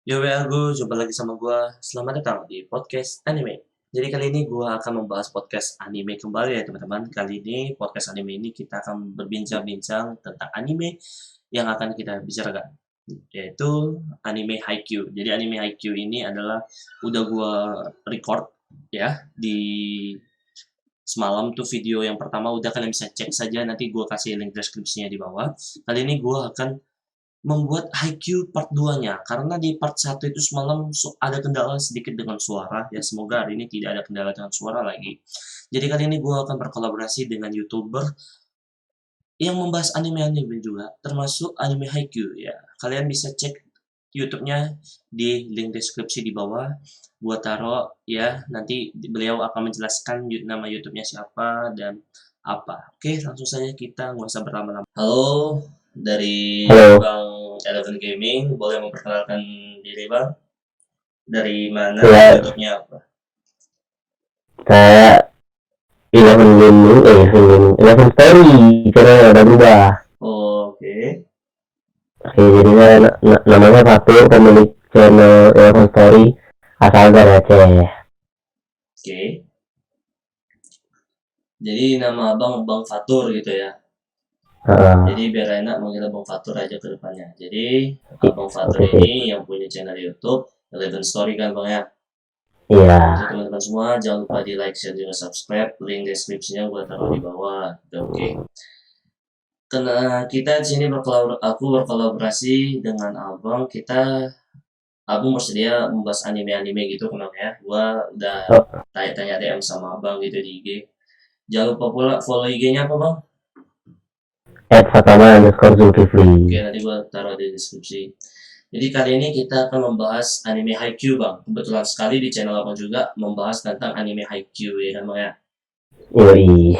Yo aku jumpa lagi sama gua. Selamat datang di podcast anime. Jadi kali ini gua akan membahas podcast anime kembali ya teman-teman. Kali ini podcast anime ini kita akan berbincang-bincang tentang anime yang akan kita bicarakan, yaitu anime Haikyuu. Jadi anime Haikyuu ini adalah udah gua record ya di semalam tuh video yang pertama udah kalian bisa cek saja, nanti gua kasih link deskripsinya di bawah. Kali ini gua akan membuat Haikyuu part 2-nya, karena di part 1 itu semalam ada kendala sedikit dengan suara, ya semoga hari ini tidak ada kendala dengan suara lagi. Jadi kali ini gue akan berkolaborasi dengan YouTuber yang membahas anime-anime juga, termasuk anime Haikyuu ya. Kalian bisa cek YouTube-nya di link deskripsi di bawah. Gua taruh ya, nanti beliau akan menjelaskan nama YouTube-nya siapa dan apa. Oke, langsung saja kita nggak usah berlama-lama. Halo, dari Halo, Bang Eleven Gaming, boleh memperkenalkan diri Bang? Dari mana, saya YouTube-nya apa? saya Eleven Gaming, Eleven Story, karena ada berubah. Oke, Oke, jadinya namanya Fatur, pemilik channel Eleven Story, asal dari Aceh. oke. Jadi nama Abang Bang Fatur gitu ya. Jadi Uh, biar enak manggil Abang Fatur aja ke depannya. Jadi Abang Fatur oke ini sih. yang punya channel YouTube Eleven Story kan Bang ya. Iya, Untuk teman-teman semua jangan lupa di like, share, juga subscribe. Link deskripsinya gue taruh di bawah. Oke. Karena kita di sini aku berkolaborasi dengan Abang. Abang bersedia membahas anime-anime gitu kenapa ya. Gua udah oh, tanya-tanya DM sama Abang gitu di IG. Jangan lupa pula follow IG-nya apa Bang? @fatama_zulkifli. Oke, nanti gua taruh di deskripsi. Jadi kali ini kita akan membahas anime Haikyuu Bang. Kebetulan sekali di channel Abang juga membahas tentang anime Haikyuu ya kan Bang ya. Yoi,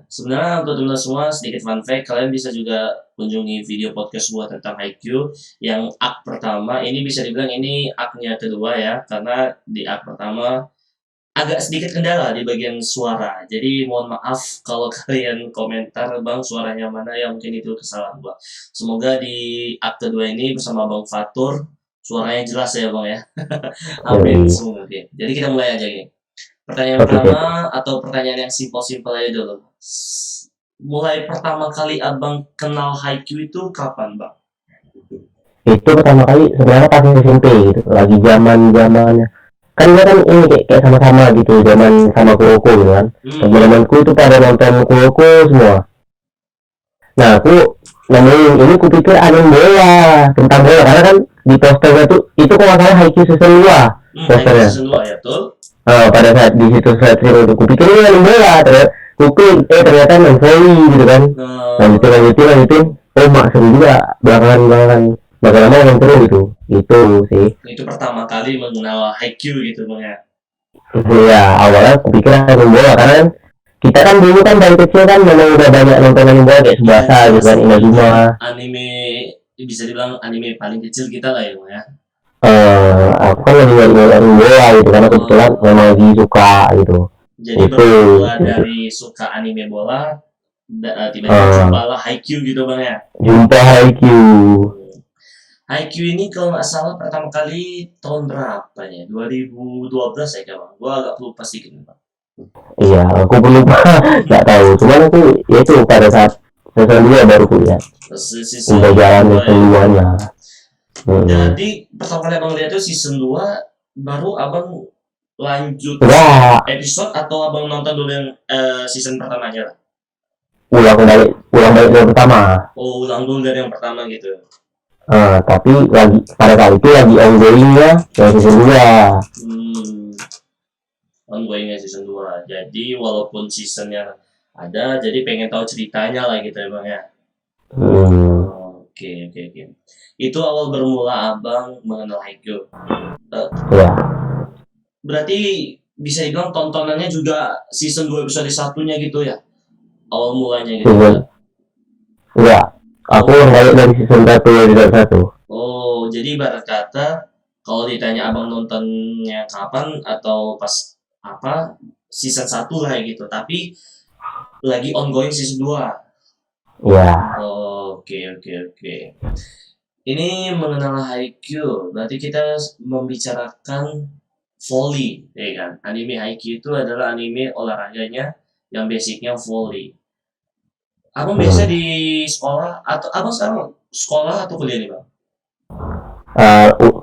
Sebenarnya untuk teman-teman semua sedikit fun fact, kalian bisa juga kunjungi video podcast gua tentang Haikyuu yang arc pertama. Ini bisa dibilang ini arc-nya kedua ya, karena di arc pertama agak sedikit kendala di bagian suara. Jadi mohon maaf kalau kalian komentar bang suaranya mana ya, mungkin itu kesalahan gua. Semoga di arc kedua ini bersama Bang Fatur suaranya jelas ya bang ya. Amin yoi. semoga. Oke. Jadi kita mulai aja nih. Pertanyaan Oke pertama sih. atau pertanyaan yang simpel-simpel aja dulu. Mulai pertama kali abang kenal Haikyuu itu kapan bang? Itu pertama kali sebenarnya pas SMP gitu, lagi zamannya. Kan dia kan ini kayak sama-sama gitu, zaman sama Kuroko gitu kan. Teman-temanku itu pada nonton Kuroko semua. Nah, aku nemuin ini kupikir anime bola, tentang bola karena kan di posternya tuh itu kok nggak salah Haikyuu season 2 Haikyuu posternya. season 2 ya tuh. Pada saat di situ saya itu kupikir ini anime bola, ternyata ternyata main volley gitu kan. Lanjutin, oh mak seru juga, belakangan bakal lama yang seru gitu, itu sih. Itu pertama kali mengenal Haikyuu gitu bang ya. Ya awalnya kupikir anime bola karena kan kita kan dulu kan dari kecil kan memang udah banyak nonton anime bola kayak Ya Subasa gitu jelas kan, ini Inazuma. anime bisa dibilang anime paling kecil kita lah ya bang ya. Aku kan lagi nyari bola gitu karena kebetulan Oh, memang lagi suka gitu. jadi Itu bermula dari suka anime bola, tiba-tiba jumpa lah Haikyuu gitu bang ya. jumpa Haikyuu. Haikyuu ini kalau nggak salah pertama kali tahun berapa ya? 2012 ya bang. Gua agak lupa sedikit bang. Iya, aku belum lupa, nggak tahu. Cuman aku ya itu pada saat season 2 baru kulihat. Udah Season jalan 2 season ya. 2 nya. Jadi pertama kali abang lihat itu season 2 baru abang lanjut Enggak, episode atau abang nonton dulu yang season pertamanya lah? ulang balik dari pertama. Oh, ulang dulu dari yang pertama gitu. Tapi lagi pada saat itu lagi ongoingnya yang season 2. Hmm, ongoingnya season 2. Jadi walaupun seasonnya ada, jadi pengen tahu ceritanya lah gitu ya bang ya. Hmm, Oke, oke, oke. Itu awal bermula abang mengenal Haikyuu. Eh, ya. Berarti bisa dibilang tontonannya juga season 2 episode satunya gitu ya? Awal mulanya gitu Season, enggak? enggak. Aku ulang Oh, balik dari season 1 episode 1. oh, jadi ibarat kata kalau ditanya abang nontonnya kapan atau pas apa season satu lah ya gitu, tapi lagi ongoing season 2. Ya, Oke, oke, oke. Ini mengenal Haikyuu, berarti kita membicarakan volley, ya kan? Anime Haikyuu itu adalah anime olahraganya yang basicnya volley. Abang biasa di sekolah atau abang sekarang sekolah atau kuliah nih bang?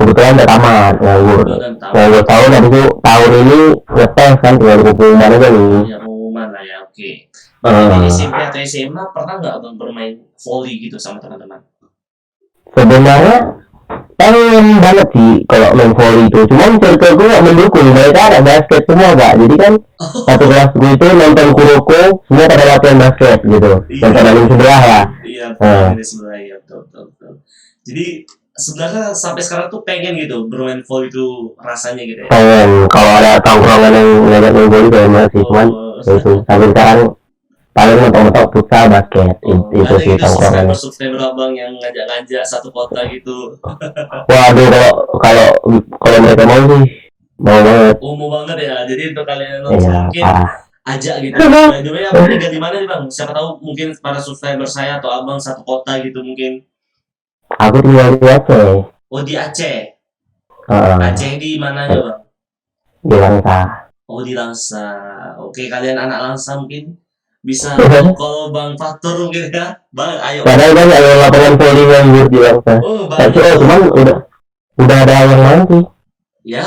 Kebetulan udah tamat nganggur. Udah tahu. Nganggur tahun, habis itu tahun ini ngetes kan, tinggal pengumuman aja nih. Ya pengumuman lah ya, oke. Di SMP atau SMA pernah nggak abang bermain volley gitu sama teman-teman? Sebenarnya pengen banget sih kalau main volley itu, cuman circle gue gak mendukung, mereka ada basket semua gak, jadi kan satu kelas gue itu nonton Kuroko semua pada latihan basket gitu, nonton anime sebelah lah. Iya, ini sebelah ya, betul. Jadi sebenarnya sampai sekarang tuh pengen gitu bermain volley itu rasanya gitu ya. Pengen kalau ada tongkrongan yang ngajak main volley kayak masih, cuman itu sampai sekarang paling mentok-mentok futsal basket. Itu sih gitu tongkrongan. subscriber abang yang ngajak-ngajak satu kota gitu. Waduh, kalau mereka mau sih mau banget. Mau banget ya. Jadi untuk kalian nonton mungkin ajak gitu. Jadi abang tinggal di mana nih bang? Siapa tahu mungkin para subscriber saya atau abang satu kota gitu mungkin. Aku tinggal di Aceh. Oh di Aceh. Aceh di mana ya bang? Di Langsa. Oh di Langsa. Oke, kalian anak Langsa mungkin bisa call Bang Fatur mungkin ya. Bang, ayo. Padahal kan ada lapangan volley yang di Langsa. Tapi cuman udah ada yang lain sih. Ya.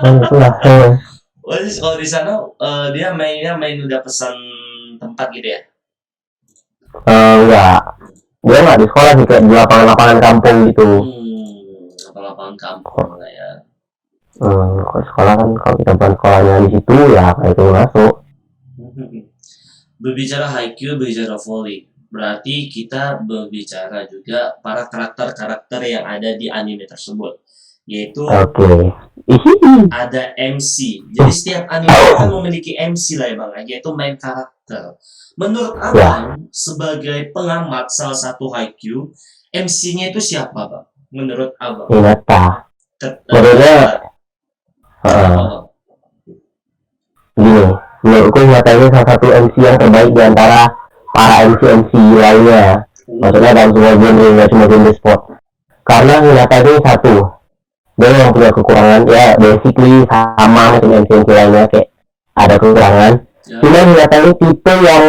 Itulah. Kalau di sana dia main udah pesan tempat gitu ya? Enggak. Dia nggak di sekolah sih, kayak di lapangan kampung gitu. Lapangan kampung lah ya. Kalau sekolah kan kalau kita bukan sekolahnya di situ ya kayak itu masuk. Berbicara Haikyuu, berbicara volley, berarti kita berbicara juga para karakter-karakter yang ada di anime tersebut, yaitu ada MC. Jadi setiap anime kan memiliki MC lah ya bang, yaitu main karakter. Menurut abang sebagai pengamat salah satu Haikyuu, MC-nya itu siapa bang? Menurut abang? Hinata. Gini, menurutku Hinata ini salah satu MC yang terbaik di antara para MC lainnya. Maksudnya dalam semua genre, nggak cuma genre sport. Karena Hinata itu satu, dia yang punya kekurangan, ya basically sama macam MC lainnya, kayak ada kekurangan. Cuma Hinata ini tipe yang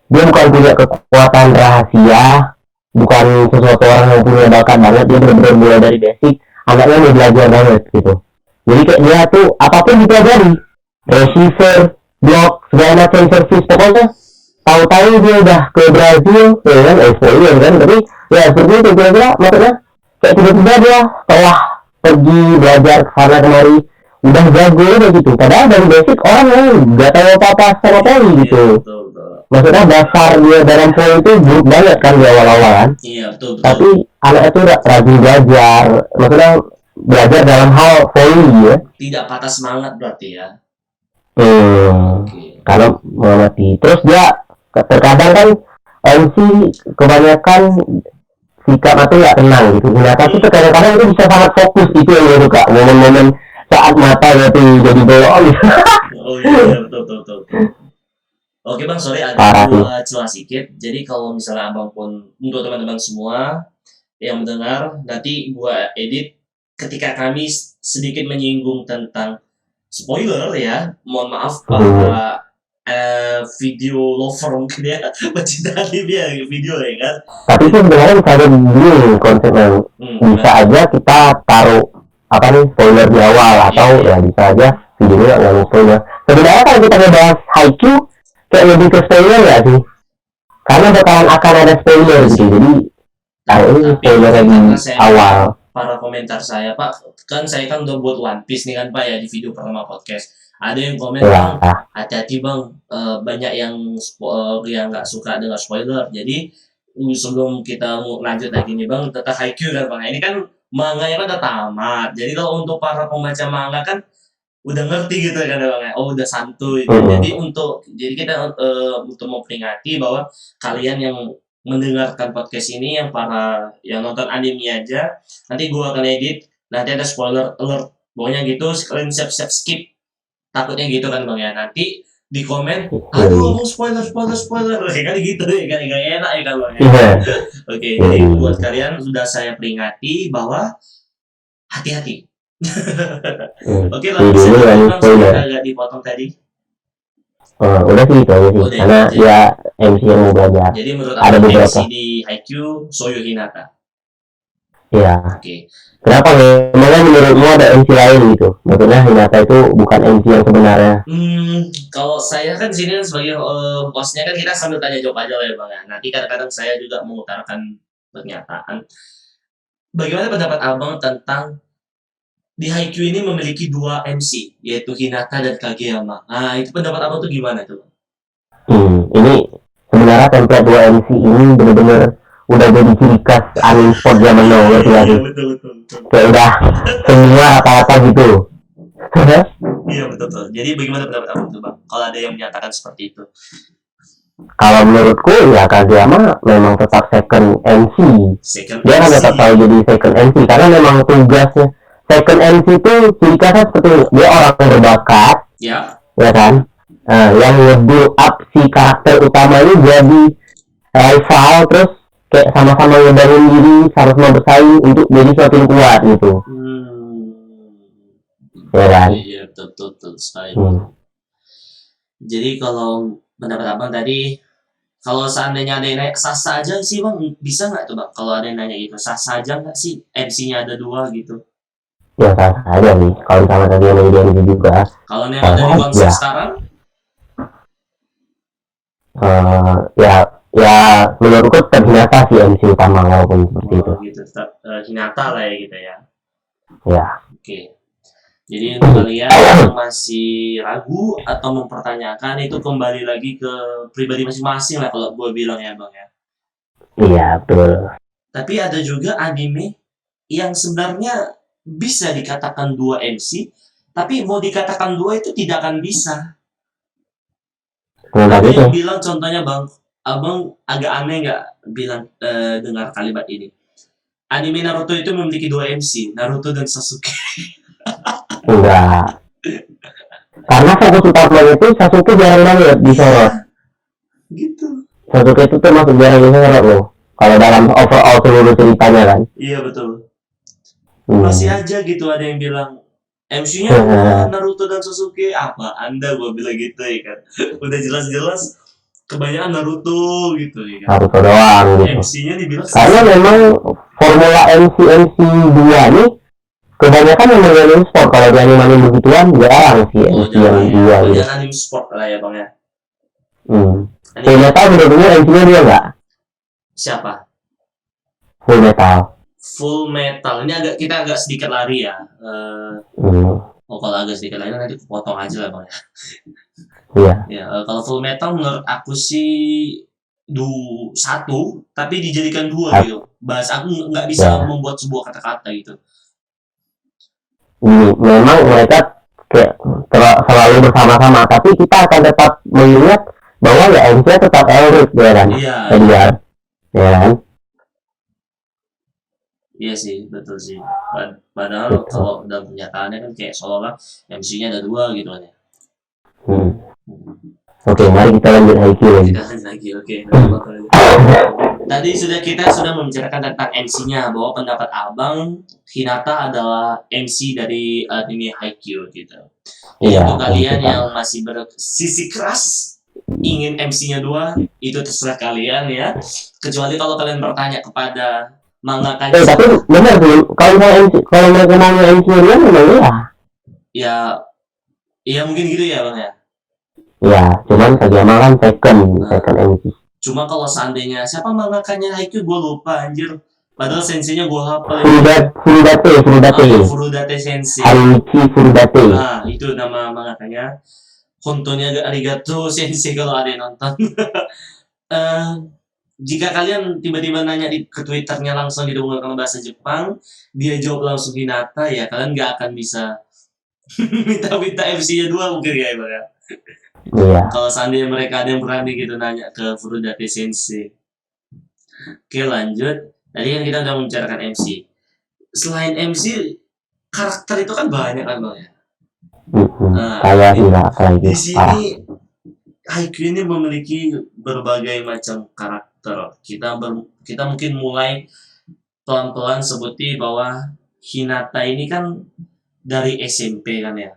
dia bukan punya kekuatan rahasia, bukan sesuatu orang yang punya bakat banget, dia benar-benar mulai dari basic, anaknya mau belajar banget gitu. Jadi kayak dia tuh apapun dipelajari, receiver, blok, segala macam service, pokoknya tahu-tahu dia udah ke Brazil, ya kan, spoiler kan, tapi ya seperti itu kira-kira, maksudnya kayak tiba-tiba dia telah pergi belajar kesana kemari, udah jago udah gitu. Padahal dari basic orang yang nggak tahu apa-apa sama poli gitu. Maksudnya dasar dia dalam poli itu buruk banget kan di awal-awal kan. Iya betul. Tapi anak itu udah rajin belajar, maksudnya belajar dalam hal poli ya. Tidak patah semangat berarti ya. Kalau mengerti. Terus dia terkadang kan MC kebanyakan sikap atau nggak tenang gitu. Ternyata tuh kadang-kadang itu bisa sangat fokus, itu yang gue suka, momen-momen saat mata gitu jadi bolong gitu. Oh iya betul. Oke bang, sorry ada dua celah sedikit. Jadi kalau misalnya abang pun untuk teman-teman semua yang mendengar, nanti gua edit ketika kami sedikit menyinggung tentang spoiler ya. Mohon maaf para video lover mungkin ya, pecinta anime ya video ya kan. Tapi itu sebenarnya bisa ada gini konsepnya, bisa aja kita taruh apa nih spoiler di awal atau ya bisa aja videonya nggak spoiler. Sebenarnya kalau kita ngebahas Haikyuu kayak lebih ke spoiler nggak sih? Karena bakalan akan ada spoiler gitu, jadi taruh ini spoiler di awal. Para komentar saya pak, kan saya kan udah buat One Piece nih kan pak ya di video pertama podcast. Ada yang komen bang, hati-hati bang, banyak yang nggak suka dengan spoiler. Jadi sebelum kita lanjut lagi nih bang, tentang Haikyuu kan bang. Ini kan manganya kan udah tamat. Jadi kalau untuk para pembaca manga kan udah ngerti gitu kan bang ya. Oh udah santuy. Jadi kita untuk memperingati bahwa kalian yang mendengarkan podcast ini, yang para yang nonton anime aja, nanti gua akan edit, nanti ada spoiler alert. Pokoknya gitu, kalian siap-siap skip. Takutnya gitu kan bang ya, nanti di komen, aduh Iya. ngomong spoiler spoiler spoiler kan gitu ya kan gak enak ya kan Bang ya. Iya. Oke, Iya. jadi buat kalian sudah saya peringati bahwa hati-hati. Oke, lalu bisa Videonya diulangi yang Bang supaya spoiler. agak dipotong tadi. Udah sih itu aja sih. Udah itu Karena aja. ya MC yang mau belajar. Jadi menurut Ada Abang MC beberapa. di Haikyuu Soyo Hinata. Iya. Oke. Kenapa memangnya menurutmu ada MC lain gitu? Maksudnya Hinata itu bukan MC yang sebenarnya. Kalau saya kan sini kan sebagai hostnya kan kita sambil tanya jawab aja lah ya Bang ya. Nanti kadang-kadang saya juga mengutarakan pernyataan. Bagaimana pendapat Abang tentang di Haikyuu ini memiliki dua MC, yaitu Hinata dan Kageyama. Nah, itu pendapat Abang tuh gimana tuh? Ini sebenarnya template 2 MC ini bener-bener udah jadi ciri khas anime sport zaman now, ngerti gak Iya, sih? betul, betul, betul. Kayak udah semua rata-rata gitu. Iya, betul, betul. Jadi bagaimana pendapat Abang tuh Bang? Kalau ada yang menyatakan seperti itu. Kalau menurutku ya Kageyama memang tetap second MC. Second Dia kan MC. tetap selalu jadi second MC karena memang tugasnya second MC itu ciri khasnya seperti itu. Dia orang yang berbakat, Ya. ya kan? Yang nge-build up si karakter utamanya jadi rival, terus kayak sama-sama ngebangun diri, sama-sama bersaing untuk jadi suatu yang kuat gitu, ya kan? Iya, betul, betul, betul sekali. Jadi kalau pendapat Abang tadi, kalau seandainya ada yang nanya sah-sah aja sih Bang, bisa nggak tuh Bang? Kalau ada yang nanya gitu, sah-sah aja nggak sih MC-nya ada dua gitu? Ya sah aja sih. Kalau misalnya tadi yang dia MC juga, Kalau memang dari konsep ya. sekarang, Ya menurutku ternyata si MC utama walaupun seperti itu. gitu tetap Hinata lah ya gitu ya. Ya. Oke. Jadi untuk kalian yang masih ragu atau mempertanyakan itu kembali lagi ke pribadi masing-masing lah kalau gue bilang ya Bang ya. Iya betul. Tapi ada juga anime yang sebenarnya bisa dikatakan dua MC, tapi mau dikatakan dua itu tidak akan bisa. Ada yang bilang contohnya Bang, Abang agak aneh nggak bilang dengar kalimat ini. Anime Naruto itu memiliki dua MC, Naruto dan Sasuke. Enggak. Karena fokus utamanya itu Sasuke jarang banget disorot. Gitu. Sasuke itu termasuk jarang disorot loh. Kalau dalam overall seluruh ceritanya kan. Iya betul. Masih aja gitu ada yang bilang MC-nya Naruto dan Sasuke apa? Anda gue bilang gitu ya kan. Udah jelas-jelas kebanyakan Naruto gitu ya kan. Naruto doang gitu. MC-nya dibilang karena memang formula MC 2 nih kebanyakan memang anime sport. Kalau di anime begituan jarang sih MC yang 2 gitu. Jangan anime sport lah ya Bang ya. Full Metal bener-bener MC-nya dia nggak? Siapa? Full Metal. Full Metal ini kita agak sedikit lari ya. Kalau agak sedikit lari nanti potong aja lah Bang ya. Iya. Ya, kalau Full Metal menurut aku sih satu, tapi dijadikan dua gitu. Bahasa aku nggak bisa membuat sebuah kata-kata gitu. Memang mereka kayak selalu bersama-sama, tapi kita akan tetap mengingat bahwa ya MC tetap Elric ya kan? Iya. Ya kan? Iya sih, betul sih. Padahal kalau dalam kenyataannya kan kayak seolah-olah MC-nya ada dua gitu kan ya. Oke, mari kita lanjut lagi. Oke. Tadi kita sudah membicarakan tentang MC-nya, bahwa pendapat Abang Hinata adalah MC dari anime Haikyuu gitu. Iya. Untuk kalian yang masih bersisi keras ingin MC-nya dua, itu terserah kalian ya. Kecuali kalau kalian bertanya kepada mangakanya. Tapi benar sih, kalau mereka mau MC-nya dia memang iya. Iya mungkin gitu ya Bang ya. Ya, cuman Kageyama kan second MC. Cuma kalau seandainya siapa mangakanya Haikyuu gue lupa anjir. Padahal senseinya gue hafal. Furudate Sensei. Haruichi Furudate. Nah, itu nama mangakanya. Hontonya arigato Sensei kalau ada yang nonton. Jika kalian tiba-tiba nanya ke Twitternya langsung gitu menggunakan bahasa Jepang, dia jawab langsung Hinata, ya kalian gak akan bisa minta MC-nya dua mungkin ya Bang ya. Iya. Kalau seandainya mereka ada yang berani gitu nanya ke Furudate Sensei. Oke lanjut. Tadi kan kita udah membicarakan MC. Selain MC, karakter itu kan banyak kan Bang ya. Kayak di sini Haikyuu ini memiliki berbagai macam karakter. Kita mungkin mulai pelan-pelan sebuti bahwa Hinata ini kan dari SMP kan ya,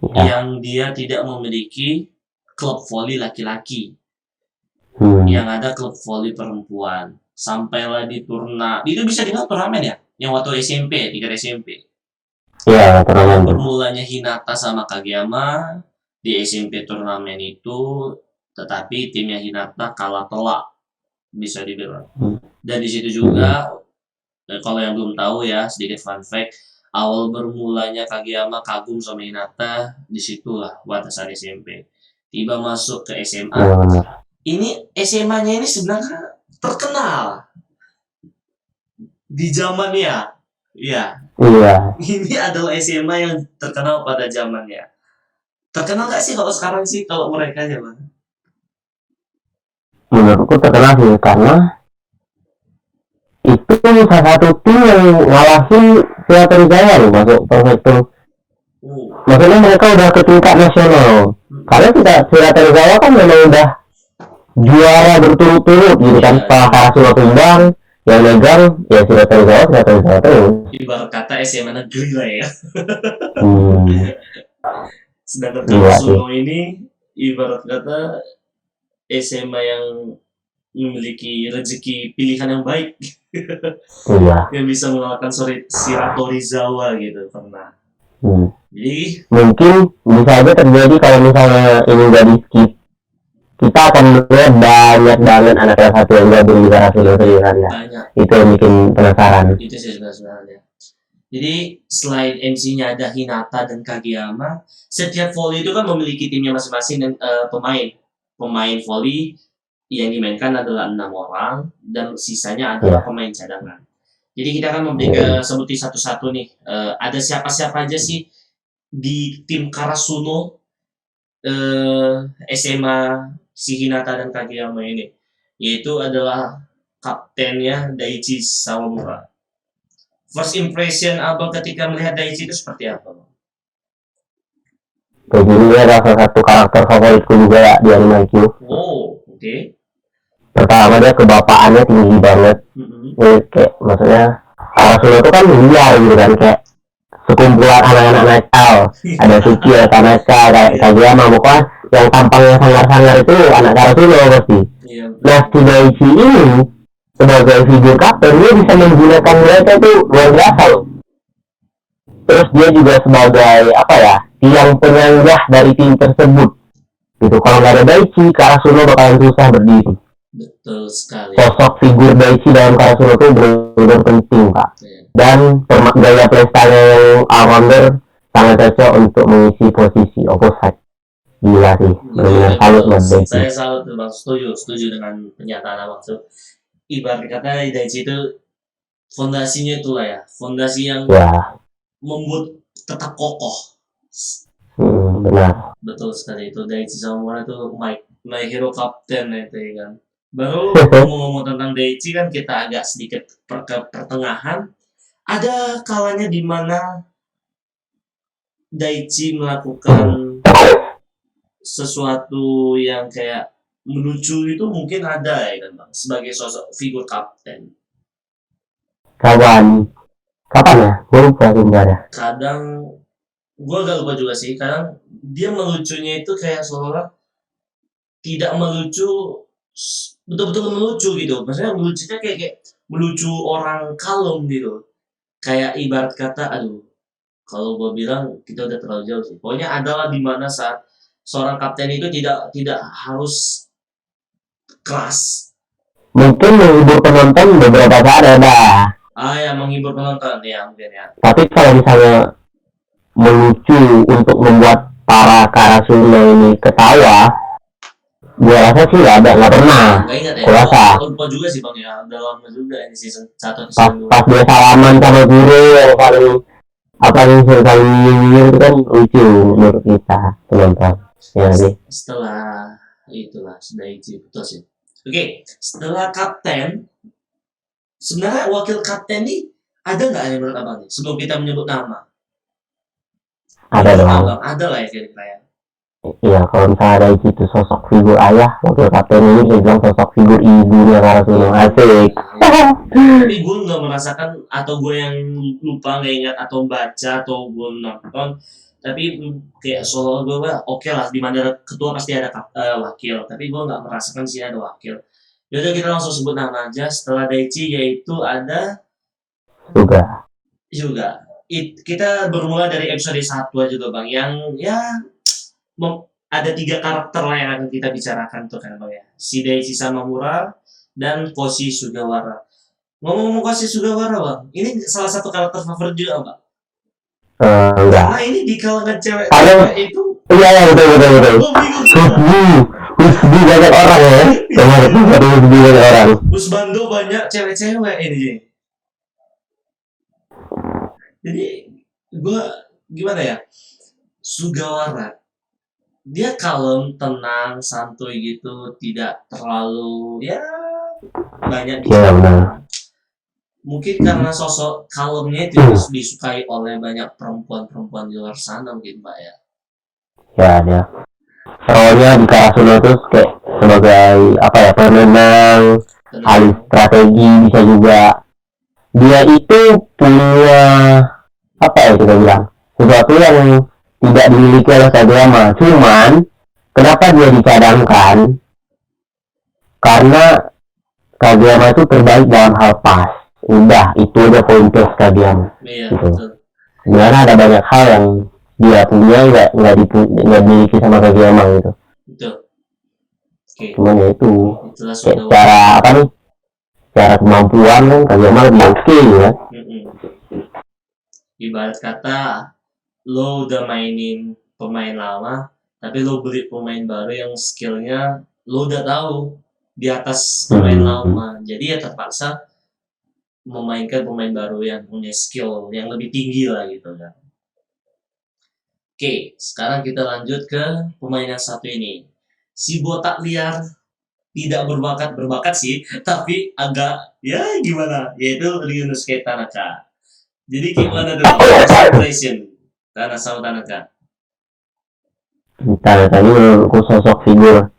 Ya. yang dia tidak memiliki klub voli laki-laki, yang ada klub voli perempuan. Sampailah di itu bisa dibilang turnamen ya, yang waktu SMP, tingkat SMP. Iya, turnamen. Bermulanya Hinata sama Kageyama di SMP turnamen itu, tetapi timnya Hinata kalah telak, bisa dibilang. Dan di situ juga, kalau yang belum tahu ya, sedikit fun fact, awal bermulanya Kageyama kagum sama Hinata, disitulah batasan SMP. Tiba masuk ke SMA. Ini SMA-nya ini sebenarnya terkenal di zamannya. Iya. Ini adalah SMA yang terkenal pada zamannya. Terkenal nggak sih kalau sekarang sih, kalau mereka aja bang? Menurutku terkenal sih, karena itu salah satu tim yang ngalahin Seattle Jaya loh masuk perfecto. Maksudnya mereka udah ke tingkat nasional. Karena kita Seattle Jaya kan memang udah juara berturut-turut gitu kan, setelah Karasuno tumbang, yang megang ya Seattle Jaya terus. Ibarat kata SMA negeri lah ya. Sedangkan Karasuno ini ibarat kata SMA yang memiliki rezeki pilihan yang baik. Yang bisa mengalahkan Shiratorizawa Torizawa gitu pernah. Jadi mungkin bisa aja terjadi kalau misalnya ini gak di skip, kita akan melihat banyak banget anak kelas 1 yang gabung di Karasuno ya. Itu yang bikin penasaran. Itu sih sebenarnya. Jadi selain MC-nya ada Hinata dan Kageyama, setiap volley itu kan memiliki timnya masing-masing dan pemain volley yang dimainkan adalah 6 orang dan sisanya adalah pemain cadangan. Jadi kita akan sebutin satu-satu nih. Ada siapa-siapa aja sih di tim Karasuno SMA si Hinata dan Kageyama ini? Yaitu adalah kaptennya Daichi Sawamura. First impression abang ketika melihat Daichi itu seperti apa? Jadi dia adalah salah satu karakter favoritku juga di anime Haikyuu. Oh, oke. Pertama dia kebapaannya tinggi banget. Kayak maksudnya Karasuno itu kan liar gitu kan, kayak sekumpulan anak-anak nakal. Ada Suki, ada Tanaka, kayak Kageyama, pokoknya yang tampangnya sangar-sangar itu anak Karasuno pasti. Nah, si Daichi ini sebagai figur kapten, dia bisa menggunakan mereka itu luar biasa loh. Terus dia juga sebagai apa ya, tiang penyanggah dari tim tersebut gitu. Kalau nggak ada Daichi, Karasuno bakalan susah berdiri. Betul sekali. Sosok figur Daichi dalam Karasuno itu benar-benar penting, Pak. Dan gaya playstyle yang all-rounder sangat cocok untuk mengisi posisi opposite. Gila sih, benar-benar salut buat Daichi. Saya salut, bang. Setuju dengan pernyataan abang. Ibarat kata Daichi itu fondasinya itulah ya, fondasi yang membuat tetap kokoh. Benar. Betul sekali, itu Daichi Sawamura itu my hero captain itu ya kan. Baru ngomong tentang Daichi kan kita agak sedikit pertengahan. Ada kalanya di mana Daichi melakukan sesuatu yang kayak melucu itu, mungkin ada ya kan bang, sebagai sosok figur kapten. Kapan ya? Gue lupa sebenarnya. Kadang gue agak lupa juga sih. Kadang dia melucunya itu kayak seolah tidak melucu, betul-betul melucu gitu. Maksudnya melucunya kayak melucu orang kalem gitu. Kayak ibarat kata, aduh, kalau gue bilang kita udah terlalu jauh sih. Pokoknya adalah di mana saat seorang kapten itu tidak harus keras. Mungkin menghibur penonton beberapa saat ada. Ya menghibur penonton ya mungkin ya. Tapi kalau misalnya melucu untuk membuat para Karasuno ini ketawa, gue rasa sih nggak pernah. Nggak ingat ya. Gue rasa. Lupa juga sih bang ya. Udah lama juga ini season 1 pas dia salaman sama guru yang paling saling itu kan lucu menurut kita penonton. Ya sih. Setelah itulah Daichi betul sih. Oke, setelah kapten, sebenarnya wakil kapten nih ada nggak yang menurut abang nih? Sebelum kita menyebut nama. Ada dong. Ada lah ya kira-kira ya. Iya, kalau misalnya Daichi itu sosok figur ayah, wakil kapten ini dia bilang sosok figur ibunya Karasuno. Iya, Asik. tapi gue nggak merasakan atau gue yang lupa nggak ingat atau baca atau gue nonton, tapi kayak solo gue oke lah, di mana ketua pasti ada wakil, tapi gue nggak merasakan sih ada wakil. Yaudah kita langsung sebut nama aja setelah Daichi, yaitu ada Juga. juga. Kita bermula dari episode 1 aja tuh bang, yang ya ada 3 karakter lah yang akan kita bicarakan tuh kan bang ya, si Daichi Samamura dan Koshi Sugawara. Ngomong-ngomong Koshi Sugawara bang, ini salah satu karakter favorit juga bang, Enggak. karena ini di kalangan cewek Kalau itu iya, iya, betul, betul, betul. gue bingung Husbu banyak orang ya. Kemarin itu satu husbu banyak orang. Husbando banyak cewek-cewek ini. Jadi gue gimana ya, Sugawara dia kalem, tenang, santuy gitu, tidak terlalu ya banyak Iya, benar. mungkin karena sosok kalemnya itu disukai oleh banyak perempuan-perempuan di luar sana mungkin pak ya. Ya, dia. Soalnya di Karasuno itu kayak sebagai apa ya, pemenang, ahli strategi, bisa juga dia itu punya apa ya kita bilang, sesuatu yang tidak dimiliki oleh Kageyama. Cuman kenapa dia dicadangkan? Karena Kageyama itu terbaik dalam hal pas. Udah, itu aja poin plus Kageyama. Iya Gitu. betul. Sebenarnya ada banyak hal yang dia punya nggak dimiliki sama Kageyama gitu. Betul. Oke. Cuman ya itu Itulah kayak Sugawara. secara apa nih? Secara kemampuan kan Kageyama lebih oke ya. Ibarat kata lo udah mainin pemain lama, tapi lo beli pemain baru yang skillnya lo udah tahu di atas pemain lama, jadi ya terpaksa memainkan pemain baru yang punya skill yang lebih tinggi lah gitu kan. Oke, sekarang kita lanjut ke pemain yang satu ini, si botak liar, tidak berbakat sih, tapi agak ya gimana, yaitu Ryunosuke Tanaka. Jadi gimana dulu impression Tanaka? Tanaka ini menurutku sosok figur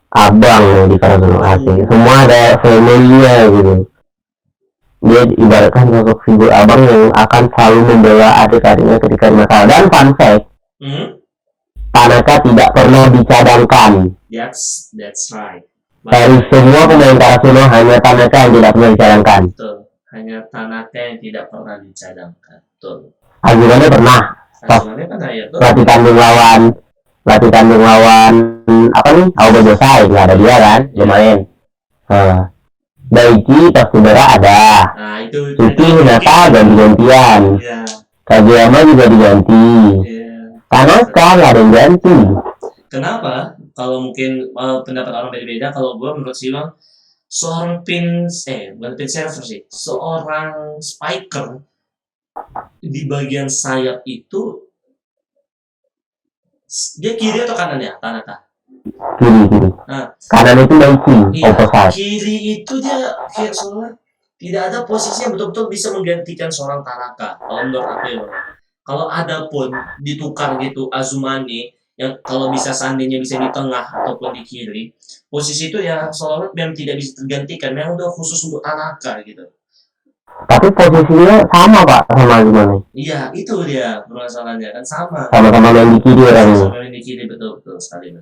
abang di Karasuno asli. Semua ada family-nya gitu. Dia ibaratkan sosok figur abang yang akan selalu membela adik-adiknya ketika di masalah. Dan fun fact, Tanaka tidak pernah dicadangkan. That's right. Dari semua pemain Karasuno hanya Tanaka yang tidak pernah dicadangkan. Betul. Hanya Tanaka yang tidak pernah dicadangkan. Betul. Ajurannya pernah. Ajurannya pernah ya. Latih tanding lawan apa nih? Aoba Josai nggak ada dia kan? Lumayan. Daichi pas Sudara ada. Nah itu. Suki Hinata ganti-gantian. Iya. Kageyama juga diganti. Iya. Tanaka nggak ada yang ganti. Kenapa? Kalau mungkin pendapat orang beda-beda. Kalau gue menurut sih bang, seorang bukan pin server sih, seorang spiker di bagian sayap itu dia kiri atau kanan ya Tanaka? Kiri. Nah, kanan itu Daichi, iya, opposite. kiri itu dia kayak soalnya tidak ada posisi yang betul-betul bisa menggantikan seorang Tanaka. Kalau menurut aku ya, kalau ada pun ditukar gitu Azumane yang kalau bisa seandainya bisa di tengah ataupun di kiri, posisi itu ya seolah memang tidak bisa tergantikan, memang udah khusus untuk Tanaka gitu. Tapi posisinya sama pak sama Azumane. Iya itu dia permasalahannya kan, sama-sama main di kiri orangnya. Sama main di kiri, betul sekali.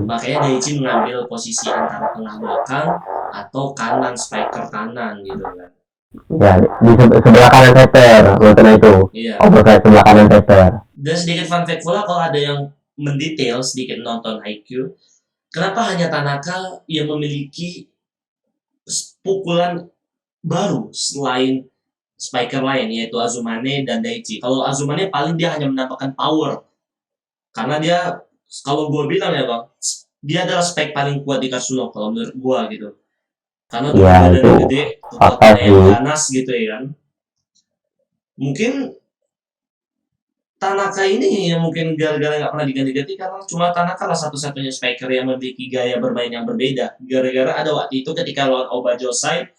Makanya Daichi mengambil posisi antara tengah belakang atau kanan, spiker kanan gitu kan. Ya, di sebelah kanan Peter, nonton itu. Iya. Sebelah kanan Peter. Dan sedikit fun fact pula, kalau ada yang mendetail sedikit nonton Haikyuu, kenapa hanya Tanaka yang memiliki pukulan baru selain spiker lain, yaitu Azumane dan Daichi. Kalau Azumane paling dia hanya menambahkan power, karena dia, kalau gue bilang ya bang, dia adalah spek paling kuat di Karasuno kalau menurut gue gitu, karena ya, badannya gede, kekuatan yang ganas gitu ya kan. Mungkin Tanaka ini yang mungkin gara-gara nggak pernah diganti-ganti, karena cuma Tanaka lah satu-satunya spiker yang memiliki gaya bermain yang berbeda. Gara-gara ada waktu itu ketika lawan Aoba Josai,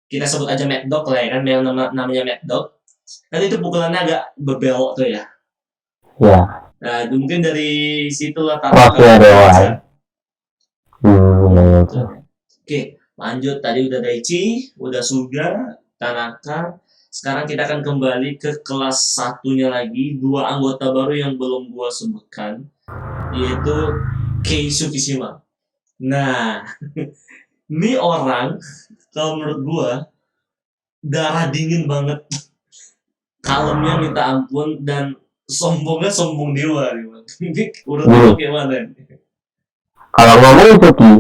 kita sebut aja Mad Dog lah ya kan, yang namanya Mad Dog, kan itu pukulannya agak bebel tuh ya. Iya. Nah, mungkin dari situlah Crossnya doang. Ya. Oke, lanjut. Tadi udah Daichi, udah Suga, Tanaka. Sekarang kita akan kembali ke kelas satunya lagi. Dua anggota baru yang belum gua sebutkan, yaitu Kei Tsukishima. Nah, ini orang kalau menurut gua darah dingin banget, kalemnya minta ampun, dan sombongnya sombong dewa. Ini menurut gua gimana? Kalau ngomong Suki,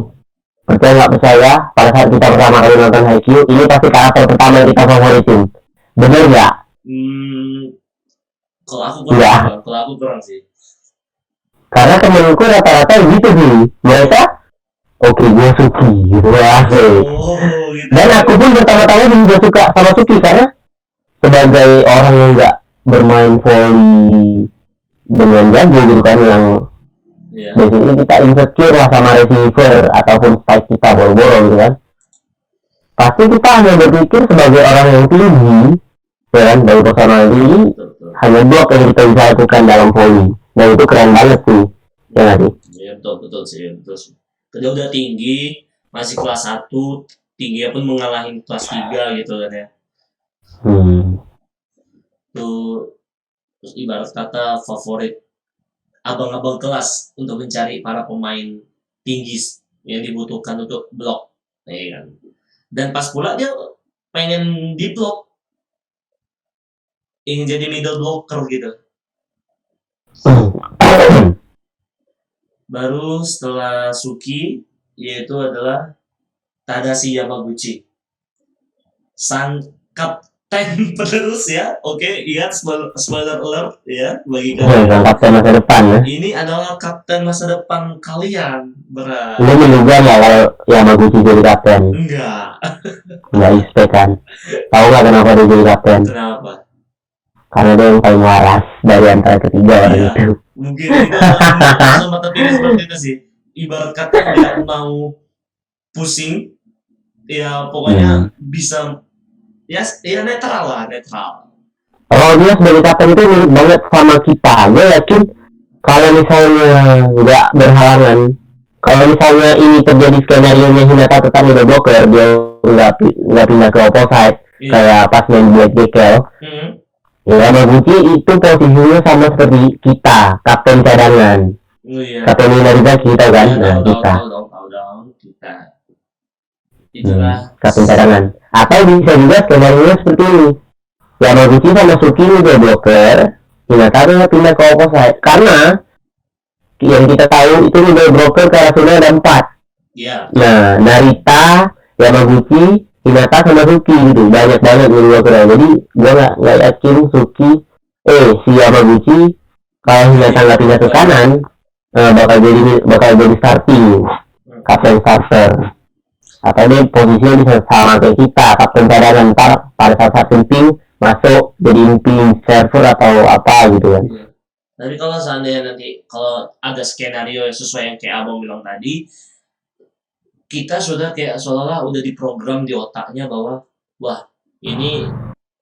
percaya nggak percaya, pada saat kita pertama kali nonton Haikyuu, ini pasti karakter pertama yang kita favoritin. Bener nggak? Kalau aku kurang, ya. Kalau aku kurang sih. Karena temenku rata-rata gitu sih. Mereka, oke gue Suki gitu ya. Gitu. Dan aku pun pertama-tama juga suka sama Suki karena sebagai orang yang nggak bermain volley dengan jago gitu kan, yang biasanya kita insecure lah sama receiver ataupun spike kita boro-boro gitu kan, pasti kita hanya berpikir sebagai orang yang tinggi ya kan, dari personal yang tinggi, hanya blok yang kita bisa lakukan dalam volley, dan itu keren banget sih ya nggak sih? Iya betul sih. Dia udah tinggi, masih kelas 1, tingginya pun mengalahin kelas 3 gitu kan ya. Tuh, terus ibarat kata favorit abang-abang kelas untuk mencari para pemain tinggi yang dibutuhkan untuk blok, ya kan. Dan pas pula dia pengen di blok, ingin jadi middle blocker gitu. Baru setelah Suki, yaitu adalah Tadashi Yamaguchi, sang kapten penerus ya. Oke, ingat spoiler alert ya bagi kalian. Kapten masa depan ya. Ini adalah kapten masa depan kalian, berat. Lu menduga nggak kalau Yamaguchi jadi kapten? Nggak expect kan? Tahu nggak kenapa dia jadi kapten? Kenapa? Karena dia yang paling waras dari antara ketiga orang itu. Mungkin itu sama, tapi seperti itu sih. Ibarat kata nggak mau pusing, ya pokoknya bisa ya netral lah, netral. Kalau dia sebagai kapten itu mirip banget sama kita. Gue yakin kalau misalnya nggak berhalangan, kalau misalnya ini terjadi skenario nya Hinata tetap udah blocker, dia nggak pindah ke opposite kayak pas main Black Jekyll. Ya Yamaguchi itu posisinya sama seperti kita, kapten cadangan. Kapten Minarida kita kan, nah kita. Kapten cadangan. Atau bisa juga skenario seperti ini. Yamaguchi sama Suki udah blocker, Hinata udah pindah ke opposite. Karena yang kita tahu itu udah blocker ke Arasuna ada 4. Nah, Narita, Yamaguchi, Hinata sama Suki gitu, banyak banget yang blocker. Jadi gue nggak yakin Suki si Yamaguchi kalau Hinata nggak pindah ke kanan bakal jadi starting kapten starter, atau dia posisinya bisa sama kayak kita, kapten cadangan, ntar pada saat penting masuk jadi ping server atau apa gitu kan. Tapi kalau seandainya nanti kalau ada skenario yang sesuai yang kayak abang bilang tadi, kita sudah kayak seolah-olah udah diprogram di otaknya bahwa wah ini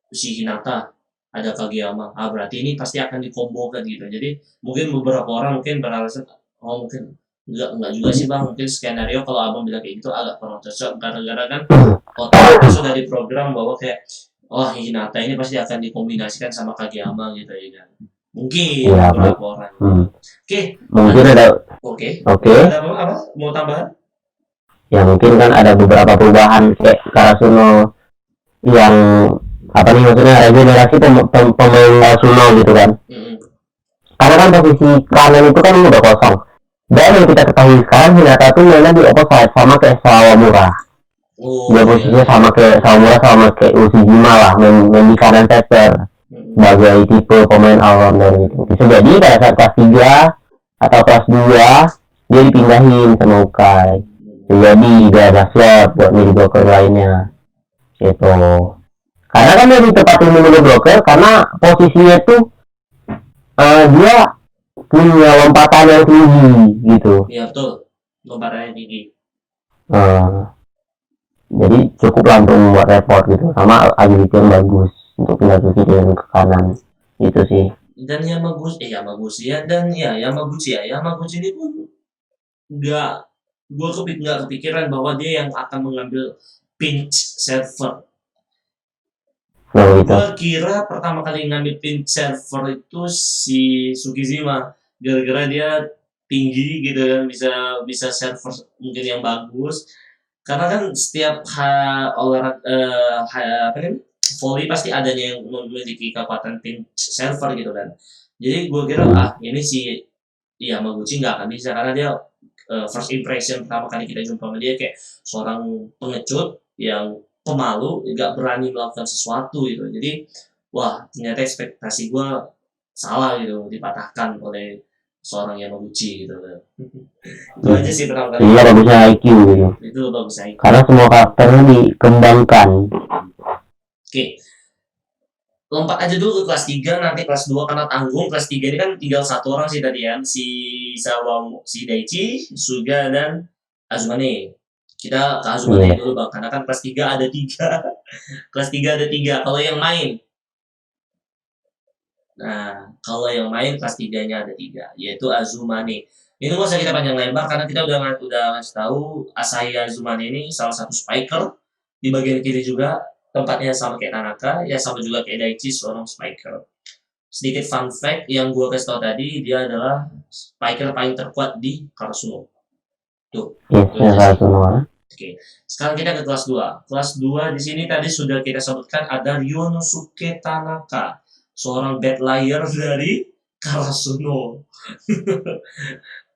si Hinata ada Kageyama, berarti ini pasti akan dikombokan gitu. Jadi mungkin beberapa orang mungkin beralasan mungkin enggak juga sih bang, mungkin skenario kalau abang bilang kayak gitu agak kurang cocok gara-gara kan otaknya sudah diprogram bahwa kayak Hinata ini pasti akan dikombinasikan sama Kageyama gitu ya kan. Mungkin beberapa orang. Mungkin ada ada apa mau tambahan? Ya mungkin kan ada beberapa perubahan kayak Karasuno yang maksudnya regenerasi pemain Karasuno gitu kan. Karena kan posisi kanan itu kan udah kosong. Dan yang kita ketahui sekarang Hinata tuh mainnya di opposite sama kayak Sawamura. Dia posisinya sama kayak Sawamura sama kayak Ushijima lah, main di kanan center sebagai tipe pemain all-rounder gitu. Bisa jadi pada saat kelas 3 atau kelas 2 dia dipindahin sama Ukai. Jadi gak ada slot buat middle blocker lainnya gitu. Karena kan dia ditempatin middle blocker karena posisinya tuh dia punya lompatan yang tinggi gitu. Iya betul, lompatan yang tinggi. Jadi cukup lah untuk membuat report gitu, sama agility yang bagus untuk pindah ke kiri dan ke kanan gitu sih. Dan Yamaguchi ini pun nggak nggak kepikiran bahwa dia yang akan mengambil pinch server. Gitu. Gua kira pertama kali ngambil pinch server itu si Sukizima, gara-gara dia tinggi gitu kan, bisa server mungkin yang bagus. Karena kan setiap volley pasti adanya yang memiliki kekuatan pinch server gitu kan. Jadi gue kira ini si Yamaguchi nggak akan bisa, karena dia first impression pertama kali kita jumpa sama dia kayak seorang pengecut yang pemalu, nggak berani melakukan sesuatu gitu. Jadi wah, ternyata ekspektasi gue salah gitu, dipatahkan oleh seorang Yamaguchi gitu kan. Itu aja sih pertama kali. Iya, bagusnya IQ gitu. Itu bagus IQ. Karena semua karakternya dikembangkan. Oke. Lompat aja dulu ke kelas 3, nanti kelas 2 karena tanggung. Kelas 3 ini kan tinggal satu orang sih tadi kan, si Daichi, Suga, dan Azumane. Kita ke Azumane dulu bang, karena kan kelas 3 ada 3. Kelas 3 ada 3. Kalau yang main, kelas 3-nya ada 3, yaitu Azumane. Ini nggak usah kita panjang lebar karena kita udah ngasih tahu Asahi Azumane ini salah satu spiker. Di bagian kiri juga tempatnya sama kayak Tanaka, ya sama juga kayak Daichi, seorang spiker. Sedikit fun fact yang gue kasih tau tadi, dia adalah spiker paling terkuat di Karasuno. Tuh. Karasuno. Oke. Sekarang kita ke kelas 2. Kelas 2 di sini tadi sudah kita sebutkan ada Ryonosuke Tanaka, seorang bad liar dari Karasuno.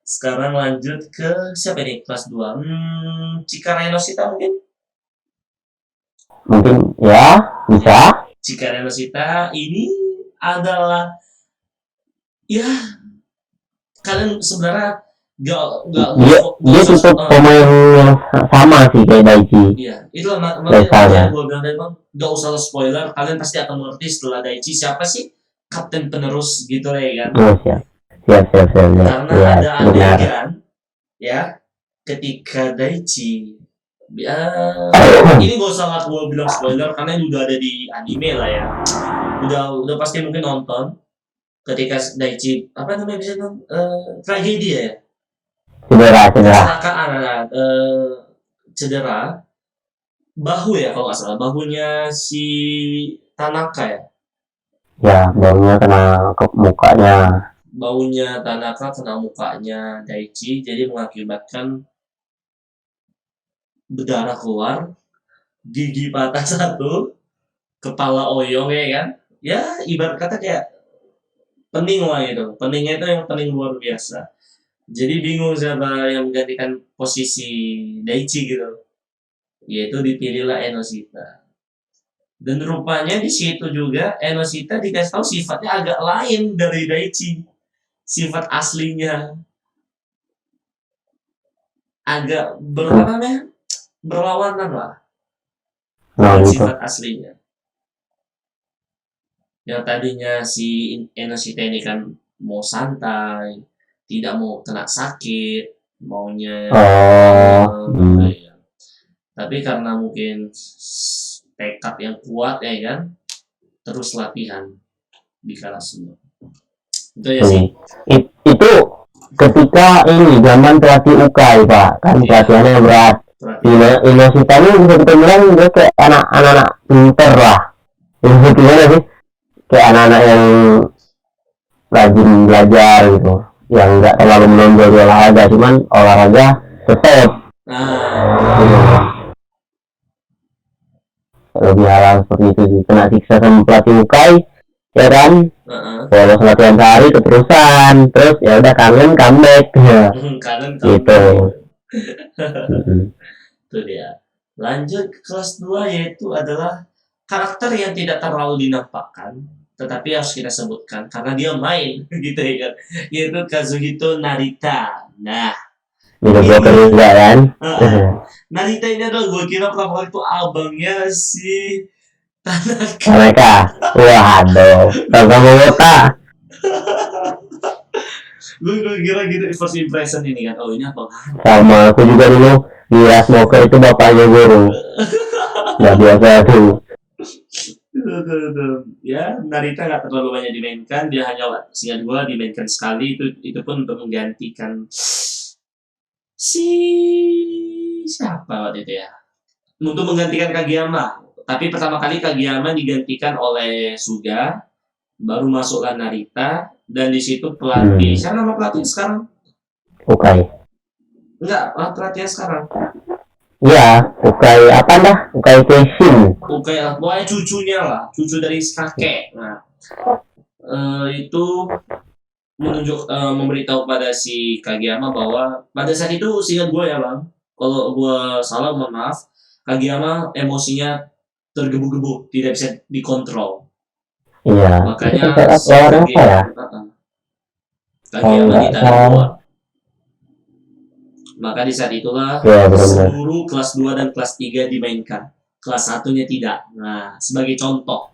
Sekarang lanjut ke siapa ini kelas 2? Chikara Enoshita mungkin? Mungkin ya, bisa. Chikara Enoshita ini adalah, ya, kalian sebenarnya dia tutup pemain yang sama sih kayak Daichi. Iya, itu makanya gue bilang tadi bang, gak usah spoiler, kalian pasti akan mengerti setelah Daichi siapa sih kapten penerus gitu ya kan. Siap. Karena ada adegan ya ketika Daichi ini gak usah gue bilang spoiler karena ini udah ada di anime lah ya, udah pasti mungkin nonton. Ketika Daichi bisa tragedi ya, cedera bahu ya kalau nggak salah, bahunya si Tanaka ya. Ya, bahunya kena ke mukanya. Baunya Tanaka kena mukanya Daichi, jadi mengakibatkan berdarah keluar, gigi patah 1, kepala oyong ya kan. Ya ibarat kata kayak pening lah gitu. Peningnya itu yang pening luar biasa. Jadi bingung siapa yang menggantikan posisi Daichi gitu. Yaitu dipilihlah Enoshita. Dan rupanya di situ juga Enoshita dikasih tahu sifatnya agak lain dari Daichi. Sifat aslinya agak berlawanan lah dengan sifat aslinya. Yang tadinya si Enoshita ini kan mau santai, tidak mau kena sakit, maunya ya. Tapi karena mungkin tekad yang kuat ya kan, terus latihan di Karasuno. Itu ya sih. Itu ketika ini zaman pelatih Ukai pak, kan pelatihannya berat. Enoshita ini bisa kita bilang dia kayak anak-anak pinter lah. Itu gimana sih? Kayak anak-anak yang rajin belajar gitu, yang nggak terlalu menonjol di olahraga, cuman olahraga tetap. Lebih hal seperti itu sih, kena siksa sama pelatih Ukai, ya kan? Bolos latihan sehari keterusan, terus ya udah kangen comeback, gitu. Itu dia. Lanjut ke kelas 2 yaitu adalah karakter yang tidak terlalu dinampakkan, tetapi harus kita sebutkan karena dia main gitu ya kan, yaitu Kazuhito Narita. Nah, ini kan? Narita ini adalah gue kira pertama kali itu abangnya si Tanaka. Waduh, sama Wota. Gue kira gitu first impression ini kan, oh ini apa? Sama aku juga dulu di Smoker itu bapaknya guru. Nggak biasa tuh. Ya, Narita nggak terlalu banyak dimainkan, dia hanya seingat gua dimainkan sekali, itu pun untuk menggantikan si siapa waktu itu ya? Untuk menggantikan Kageyama. Tapi pertama kali Kageyama digantikan oleh Suga, baru masuklah Narita, dan di situ pelatih. Siapa nama pelatih sekarang? Ukai. Enggak, pelatih sekarang. Iya, Ukai apa dah? Ukai Kenshin. Ukai, pokoknya cucunya lah, cucu dari kakek. Nah, itu memberitahu pada si Kageyama bahwa pada saat itu seingat gue ya bang, kalau gue salah mohon maaf, Kageyama emosinya tergebu-gebu, tidak bisa dikontrol. Iya. Makanya si Lawan apa ya? Kageyama ditarik keluar. Maka di saat itulah seluruh kelas 2 dan kelas 3 dimainkan. Kelas 1-nya tidak. Nah, sebagai contoh.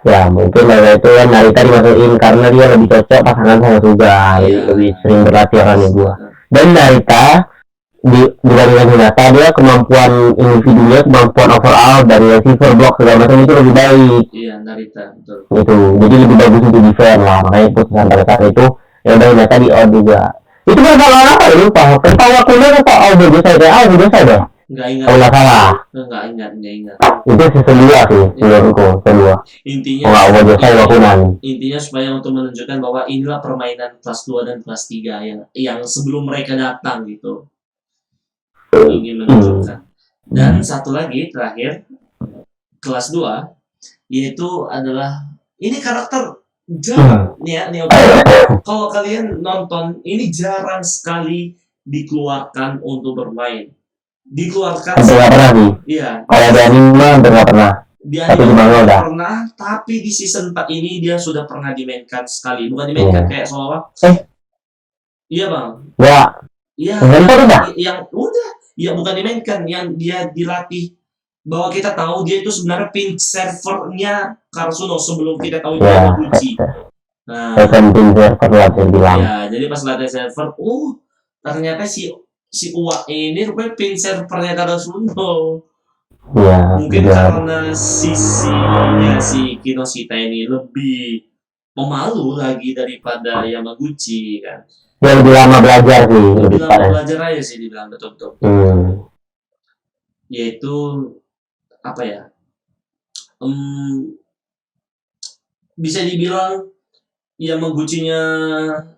Ya, mungkin dari itu kan Narita dimasukin karena dia lebih cocok pasangan sama Suga, lebih sering berlatih kan gua. Dan Narita dibandingkan Hinata, dia kemampuan individunya, kemampuan overall dari receiver block segala macam itu lebih baik. Iya, Narita betul. Itu, jadi lebih bagus untuk defense lah. Makanya putusan pada saat itu ya udah Hinata di out juga. Itu kan kalau apa ya lupa. Tentang waktunya apa Aldo biasa deh. Enggak ingat. Kalau nggak salah. Enggak ingat. Itu season 2 sih, menurutku, kedua. Intinya supaya untuk menunjukkan bahwa inilah permainan kelas 2 dan kelas 3 yang sebelum mereka datang gitu. Ingin menunjukkan. Dan satu lagi terakhir kelas 2 yaitu adalah ini karakter jarang nih kalau kalian nonton ini jarang sekali dikeluarkan untuk bermain. Dikeluarkan nggak pernah nih. Iya. Kalau di anime nggak pernah. Di anime pernah, tapi di season 4 ini dia sudah pernah dimainkan sekali. Bukan dimainkan kayak seolah iya bang. Ya. Iya. Yang udah. Ya bukan dimainkan, yang dia dilatih bahwa kita tahu dia itu sebenarnya pin servernya Karasuno sebelum kita tahu dia Gucci. Nah, pin server latihan bilang. Ya, jadi pas latihan server, ternyata si Uwa ini rupanya pin servernya Karasuno. Ya, mungkin karena sisinya si Kinoshita ini lebih pemalu lagi daripada Yamaguchi kan. Dia lebih lama belajar sih. Lebih lama belajar aja sih dibilang betul-betul. Yaitu apa ya? Bisa dibilang Yamaguchi-nya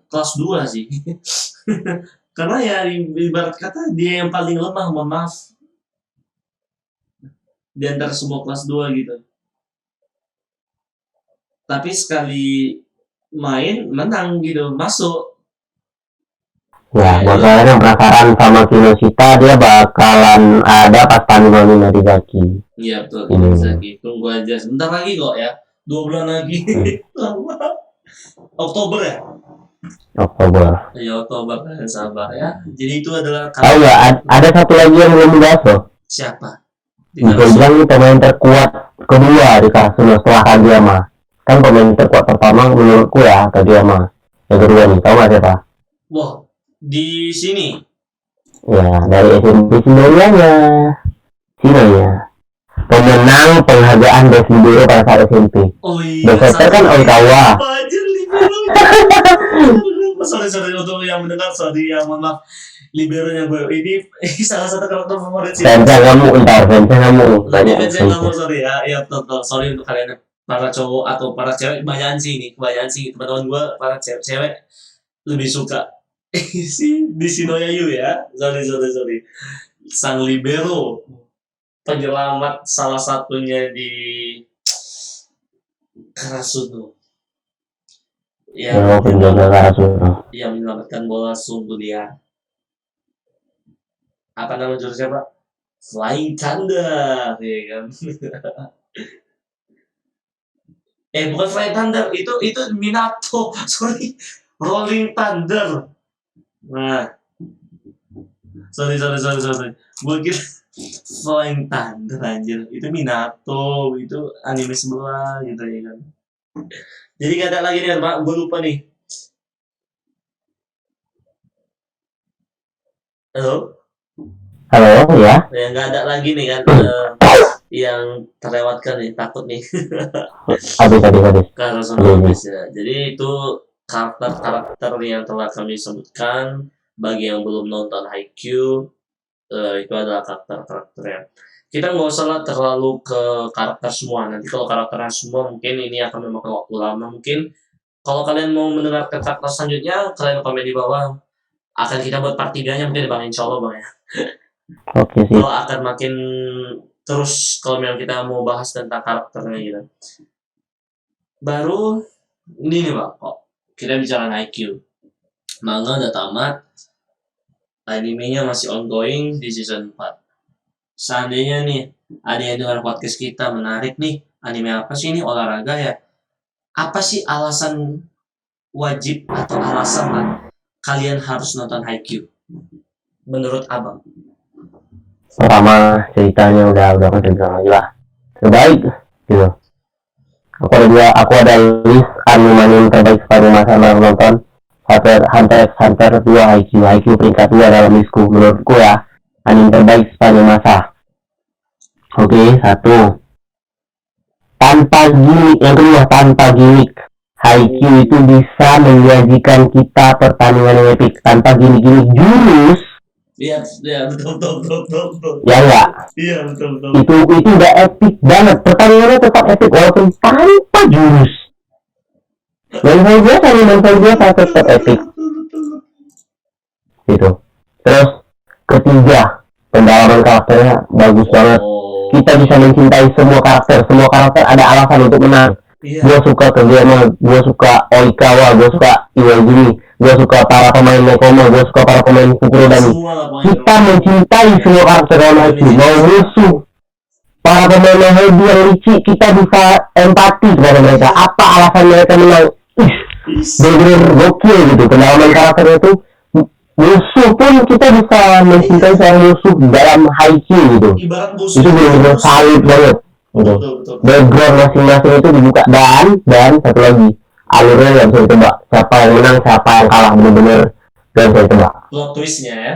kelas 2 sih. Karena ya ibarat kata dia yang paling lemah, mohon maaf. Di antara semua kelas 2 gitu. Tapi sekali main menang gitu, masuk. Ya, buat kalian yang penasaran sama Kinoshita, dia bakalan ada pas Panimami Narizaki. Iya betul, Narizaki. Tunggu aja, sebentar lagi kok ya. 2 bulan lagi. Oktober ya? Oktober. Ya Oktober, sabar ya. Jadi itu adalah. Tahu nggak? Ada satu lagi yang belum dibahas loh. Siapa? Dia bilang pemain terkuat kedua di Karasuno setelah Kageyama. Kan pemain terkuat pertama menurutku ya Kageyama. Yang kedua nih, tahu nggak siapa? Wah, di sini. Ya, dari SMP Sinoyanya. Pemenang penghargaan Best Libero pada saat SMP. Oh iya. Besoknya kan Oikawa. Sorry untuk yang mendengar, sorry yang maaf. Liberonya gue ini salah satu karakter favorit sih. Fansnya kamu banyak. Fansnya kamu sorry ya, betul. Sorry untuk kalian para cowok atau para cewek, kebanyakan sih teman-teman gue para cewek lebih suka si di Shinoyayu ya. Sorry. Sang libero penyelamat salah satunya di Karasuno. Yang menyelamatkan bola sungguh dia. Apa nama jurusnya Pak? Flying Thunder, ya kan? Bukan Flying Thunder, itu Minato, sorry, Rolling Thunder. Nah, sorry. Gue kira Flying Thunder anjir, itu Minato, itu anime sebelah gitu ya kan. Jadi gak ada lagi nih Pak, gue lupa nih. Halo, ya? Ya nggak ada lagi nih kan. yang terlewatkan nih, takut nih. Habis. Carlos Habis. Lopez ya. Jadi itu karakter-karakter yang telah kami sebutkan. Bagi yang belum nonton Haikyuu, itu adalah karakter-karakter yang kita nggak usah lah terlalu ke karakter semua. Nanti kalau karakternya semua mungkin ini akan memakan waktu lama. Mungkin kalau kalian mau mendengar karakter selanjutnya, kalian komen di bawah. Akan kita buat part 3-nya mungkin Bang, insya Allah Bang ya. Oke sih. Kalau akan makin terus kalau memang kita mau bahas tentang karakternya gitu. Baru ini nih Bang, kok kita bicara Haikyuu. Manga udah tamat, animenya masih ongoing di season 4. Seandainya nih ada yang dengar podcast kita menarik nih, anime apa sih ini, olahraga ya? Apa sih alasan wajib atau alasan lah kalian harus nonton Haikyuu? Menurut Abang? Pertama ceritanya udah kan bilang lagi lah. Terbaik gitu. Aku ada list anime terbaik sepanjang masa yang nonton. Hunter x Hunter 2 Haikyuu peringkat 2 dalam listku menurutku ya, anime terbaik sepanjang masa. Oke, satu. Tanpa gimmick, yang kedua tanpa gimmick. Haikyuu itu bisa menyajikan kita pertandingan yang epic tanpa gimmick jurus. Iya, betul. Ya enggak? Iya, betul. Itu udah epic banget. Pertandingannya tetap epic walaupun tanpa jurus. Main biasa tetap epic. Gitu. Terus ketiga, pendalaman karakternya bagus banget. Kita bisa mencintai semua karakter ada alasan untuk menang. Iya. Gue suka Kageyama, gue suka Oikawa, gue suka Iwagumi, gue suka para pemain Nekoma, gue suka para pemain Fukurodani. Kita mencintai semua karakter dalam Haikyuu. Mau musuh para pemain yang heavy, yang licik, kita bisa empati kepada mereka. Apa alasan mereka menang? Bener-bener gokil gitu. Pendalaman karakternya itu, musuh pun kita bisa mencintai seorang musuh dalam Haikyuu gitu. Itu bener-bener valid banget. Betul. Background masing-masing itu dibuka dan satu lagi, alurnya nggak bisa ditebak. Siapa yang menang, siapa yang kalah, bener-bener nggak bisa ditebak. Plot twistnya ya.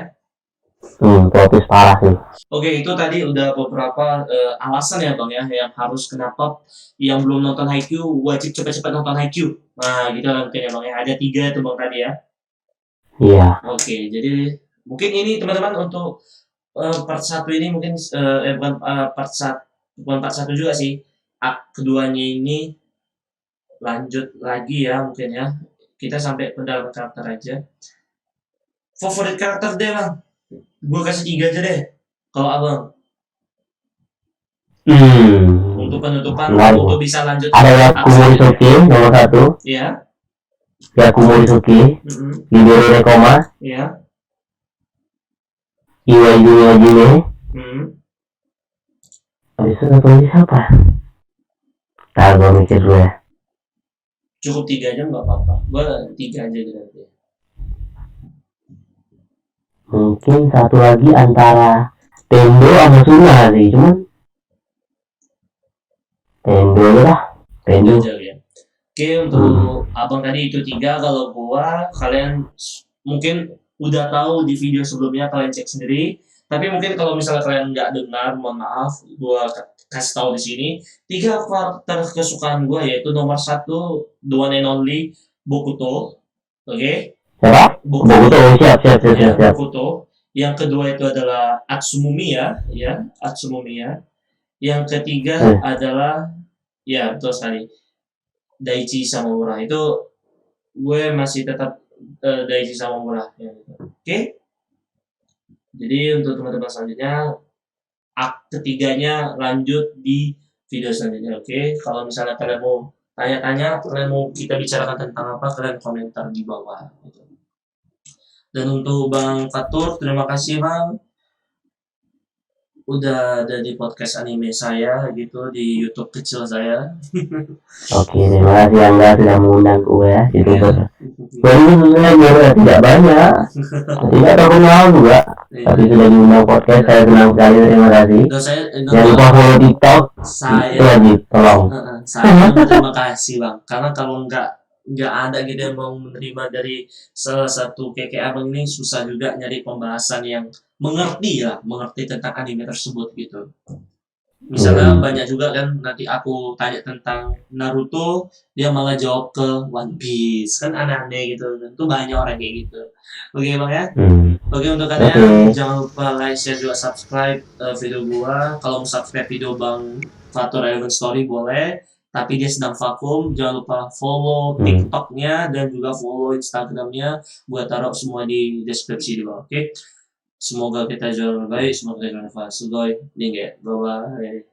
Plot twist parah sih. Oke, itu tadi udah beberapa alasan ya Bang ya, yang harus kenapa yang belum nonton Haikyuu wajib cepat-cepat nonton Haikyuu. Nah gitu lah mungkin ya Bang ya, ada 3 itu Bang tadi ya. Iya. Oke, jadi mungkin ini teman-teman untuk part 1 ini mungkin bukan part 1 juga sih. Keduanya ini lanjut lagi ya mungkin ya. Kita sampai pendalaman karakter aja. Favorit karakter deh Bang. Gue kasih 3 aja deh. Kalau Abang. Untuk penutupan untuk bisa lanjut. Ada Yakumorisuke nomor 1. Iya. Yakumorisuke. Midori Nekoma. Iya. Iwagumi Hajime. Habis itu satu lagi siapa? Ntar gue mikir dulu ya. Cukup 3 aja nggak apa-apa. Gue 3 aja gitu. Mungkin satu lagi antara Tendo sama Suna sih, cuman Tendo lah. Tendo aja ya. Oke, untuk Abang tadi itu 3. Kalau gua, kalian mungkin udah tahu di video sebelumnya, kalian cek sendiri. Tapi mungkin kalau misalnya kalian nggak dengar, mohon maaf, gua kasih tahu di sini. 3 karakter kesukaan gua yaitu nomor 1, the one and only Bokuto. Oke? Siapa? Bokuto, siap. Bokuto. Yang kedua itu adalah Atsumomiya, ya, Atsumomiya. Yang ketiga adalah, ya betul sekali, Daichi Samamura. Itu gue masih tetap Daichi Samamura. Ya, gitu. Oke? Jadi untuk teman-teman selanjutnya, ketiganya lanjut di video selanjutnya. Oke? Kalau misalnya kalian mau tanya-tanya, kalian mau kita bicarakan tentang apa, kalian komentar di bawah. Gitu. Dan untuk Bang Fatur, terima kasih Bang. Udah ada di podcast anime saya gitu, di YouTube kecil saya. Oke, terima kasih Angga sudah mengundang gue ya, YouTuber. Gue ini sebenarnya tidak banyak, tidak terkenal juga, tapi sudah diundang podcast, saya senang sekali, terima kasih. Jangan lupa follow TikTok, itu wajib, tolong. Saya terima kasih Bang, karena kalau nggak ada gitu yang mau menerima dari salah satu kayak Abang ini, susah juga nyari pembahasan yang mengerti tentang anime tersebut gitu. Misalnya banyak juga kan nanti aku tanya tentang Naruto, dia malah jawab ke One Piece. Kan aneh-aneh gitu. Tentu banyak orang kayak gitu. Oke Bang ya. Oke untuk kalian Oke. jangan lupa like, share juga subscribe video gua. Kalau mau subscribe video Bang Fatur Eleven Story boleh. Tapi dia sedang vakum. Jangan lupa follow TikToknya dan juga follow Instagramnya. Gua taruh semua di deskripsi di bawah. Oke. Semoga kita jauh lebih baik. Semoga kita jauh lebih baik. Bye bye.